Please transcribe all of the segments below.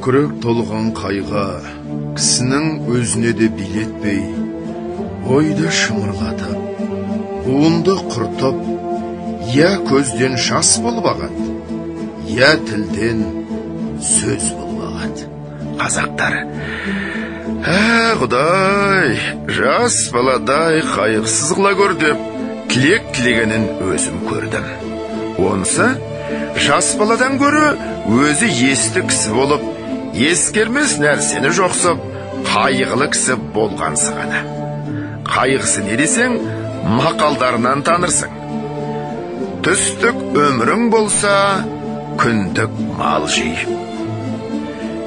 көкірек толған қайға, кісінің өзіне де билетпей, ойды шымырлатып, буынды құртып, я көзден жас болып ағат, я тілден сөз болып ағат. Қазақтар, Құдай, жас баладай қайғысыз қыла көр деп, тілек тілегенін өзім көрдім. Онысы, жас баладан көрі өзі есті кісі болып, ескермес нәрсені жоқсып, қайғылы кісі болғансы ғана. Қайғысы не десең, мақалдарынан танырсың. Түстік өмірің болса, күндік мал жей.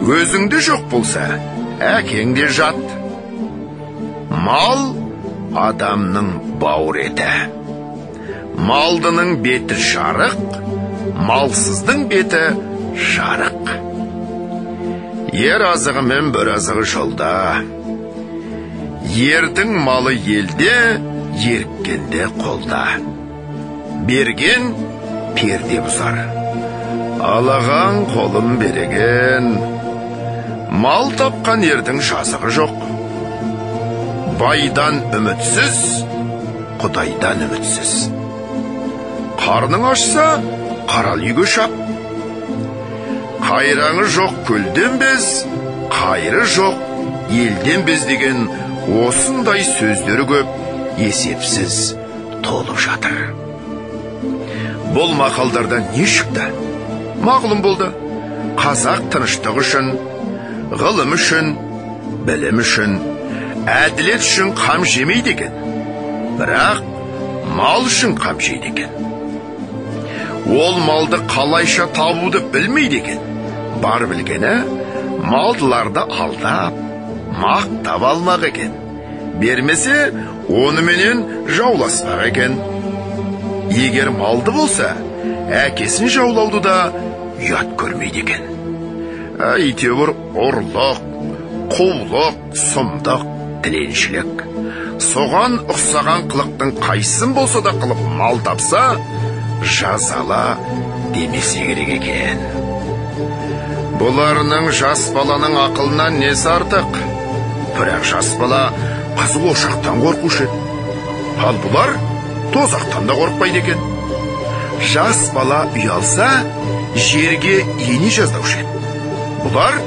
Өзіңде жоқ болса, әкеңде жат. Мал адамның бауыр еті. Малдының беті жарық, малсыздың беті жарық. Ер азығы мен бір азығы жолда. Ердің малы елде, еріккенде қолда. Берген перде бұзар, алаған қолын береген. Мал тапқан ердің жазығы жоқ. Байдан үмітсіз, Құдайдан үмітсіз. Қарның ашса, қарал үйге шап. Қайраңы жоқ көлден без, қайры жоқ елден без деген осындай сөздері көп, есепсіз толып жатыр. Бұл мақалдардан не шықты? Мағлұм болды. Қазақ тыныштық үшін, ғылым үшін, білім үшін, әділет үшін қам жемейді екен. Бірақ мал үшін қам жейді екен. Ол малды қалайша табуды білмейді екен. Бар білгені, малдыларды алдап, мақтап алмақ екен. Бермесе, оныменен жауласпақ екен. Егер малды болса, әкесін жаулауды да ұят көрмейді екен. Әйтеуір ұрлық, қулық, сұмдық, тіленшілік. Соған ұқсаған қылықтың қайсын болса да қылып мал тапса, жазала демесе керек екен. Бұларының жас баланың ақылынан несі артық? Бірақ жас бала қызыл ошақтан қорқушы еді. Ал бұлар тозақтан да қорқпайды екен. Жас бала ұялса, жерге ені жаздаушы еді. Бұлар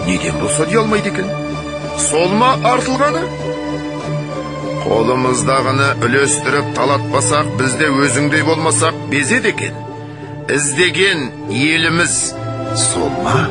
неден болса ұялмайды екен. Сол ма артылғаны? Қолымыздағыны үлестіріп талатпасақ, бізде өзіңдей болмасақ безеді екен. Іздеген еліміз сол ма?